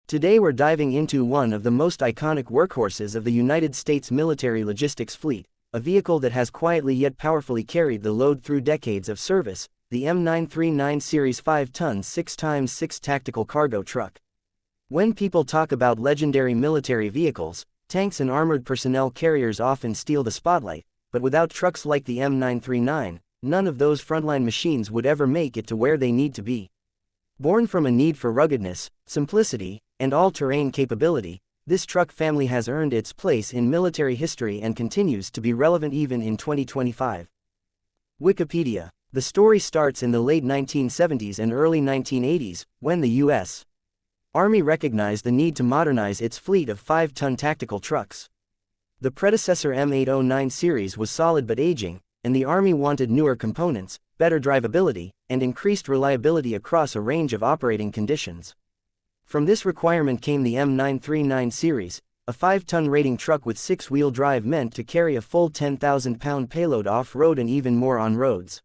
Today we're diving into one of the most iconic workhorses of the United States military logistics fleet, a vehicle that has quietly yet powerfully carried the load through decades of service, the M939 Series 5-ton 6x6 tactical cargo truck. When people talk about legendary military vehicles, tanks and armored personnel carriers often steal the spotlight, but without trucks like the M939, none of those frontline machines would ever make it to where they need to be. Born from a need for ruggedness, simplicity, and all-terrain capability, this truck family has earned its place in military history and continues to be relevant even in 2025. Wikipedia. The story starts in the late 1970s and early 1980s, when the U.S. Army recognized the need to modernize its fleet of 5-ton tactical trucks. The predecessor M809 series was solid but aging, and the Army wanted newer components, better drivability, and increased reliability across a range of operating conditions. From this requirement came the M939 series, a 5-ton rating truck with 6-wheel drive meant to carry a full 10,000-pound payload off-road and even more on roads.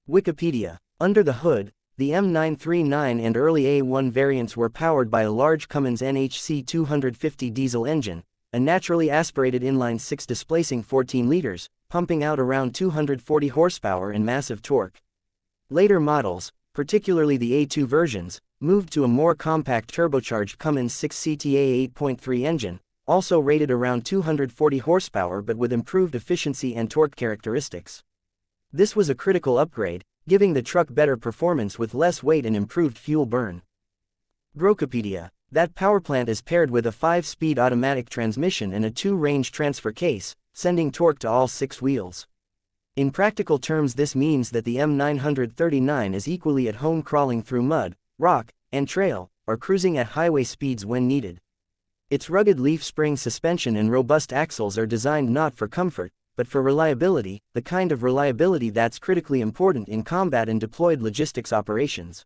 Wikipedia. Under the hood, the M939 and early A1 variants were powered by a large Cummins NHC 250 diesel engine, a naturally aspirated inline-six displacing 14 liters, pumping out around 240 horsepower and massive torque. Later models, particularly the A2 versions, moved to a more compact turbocharged Cummins 6CTA 8.3 engine, also rated around 240 horsepower but with improved efficiency and torque characteristics. This was a critical upgrade, giving the truck better performance with less weight and improved fuel burn. Brokopedia. That powerplant is paired with a 5-speed automatic transmission and a 2-range transfer case, sending torque to all 6 wheels. In practical terms, this means that the M939 is equally at home crawling through mud, rock, and trail, or cruising at highway speeds when needed. Its rugged leaf spring suspension and robust axles are designed not for comfort, but for reliability, the kind of reliability that's critically important in combat and deployed logistics operations.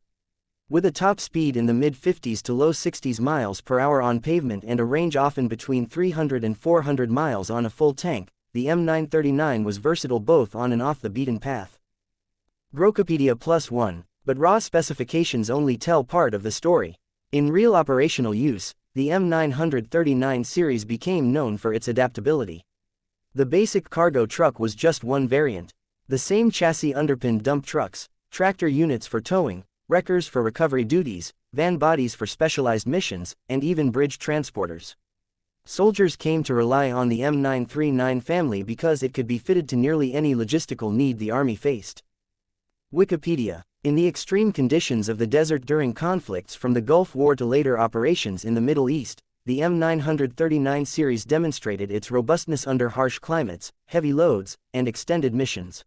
With a top speed in the mid-50s to low 60s miles per hour on pavement and a range often between 300 and 400 miles on a full tank, the M939 was versatile both on and off the beaten path. Brokopedia +1, but raw specifications only tell part of the story. In real operational use, the M939 series became known for its adaptability. The basic cargo truck was just one variant. The same chassis underpinned dump trucks, tractor units for towing, wreckers for recovery duties, van bodies for specialized missions, and even bridge transporters. Soldiers came to rely on the M939 family because it could be fitted to nearly any logistical need the Army faced. Wikipedia. In the extreme conditions of the desert during conflicts from the Gulf War to later operations in the Middle East, the M939 series demonstrated its robustness under harsh climates, heavy loads, and extended missions.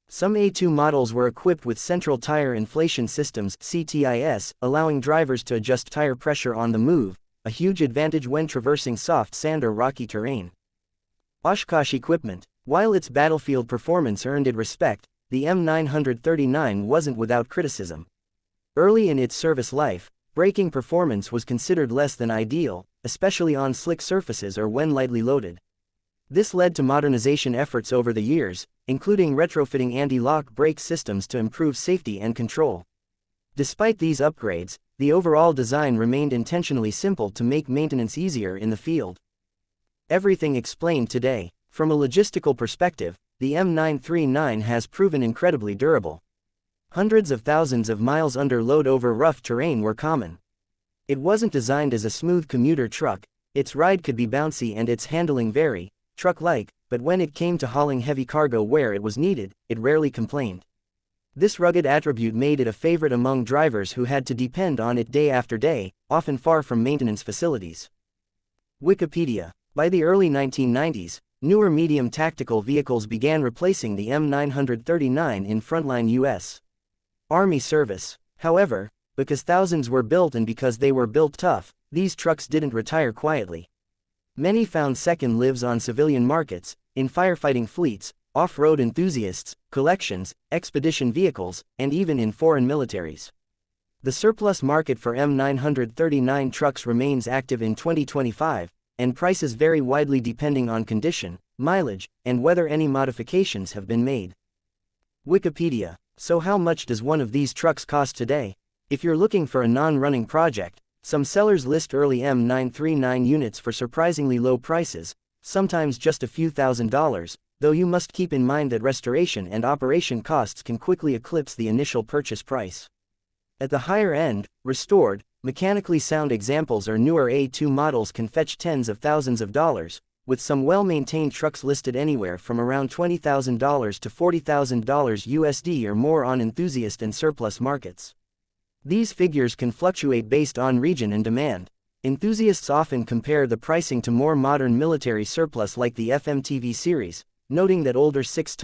Some A2 models were equipped with central tire inflation systems (CTIS), allowing drivers to adjust tire pressure on the move, a huge advantage when traversing soft sand or rocky terrain. Oshkosh equipment. While its battlefield performance earned it respect, the M939 wasn't without criticism. Early in its service life, braking performance was considered less than ideal, especially on slick surfaces or when lightly loaded. This led to modernization efforts over the years, including retrofitting anti-lock brake systems to improve safety and control. Despite these upgrades, the overall design remained intentionally simple to make maintenance easier in the field. Everything explained today. From a logistical perspective, the M939 has proven incredibly durable. Hundreds of thousands of miles under load over rough terrain were common. It wasn't designed as a smooth commuter truck, its ride could be bouncy and its handling very truck-like, but when it came to hauling heavy cargo where it was needed, it rarely complained. This rugged attribute made it a favorite among drivers who had to depend on it day after day, often far from maintenance facilities. Wikipedia. By the early 1990s, newer medium tactical vehicles began replacing the M939 in frontline U.S. Army service. However, because thousands were built and because they were built tough, these trucks didn't retire quietly. Many found second lives on civilian markets, in firefighting fleets, off-road enthusiasts, collections, expedition vehicles, and even in foreign militaries. The surplus market for M939 trucks remains active in 2025, and prices vary widely depending on condition, mileage, and whether any modifications have been made. Wikipedia. So how much does one of these trucks cost today? If you're looking for a non-running project, Some sellers list early M939 units for surprisingly low prices, sometimes just a few $1,000s, though you must keep in mind that restoration and operation costs can quickly eclipse the initial purchase price. At the higher end, restored, mechanically sound examples or newer A2 models can fetch tens of thousands of dollars, with some well-maintained trucks listed anywhere from around $20,000 to $40,000 USD or more on enthusiast and surplus markets. These figures can fluctuate based on region and demand. Enthusiasts often compare the pricing to more modern military surplus like the FMTV series, noting that older 6x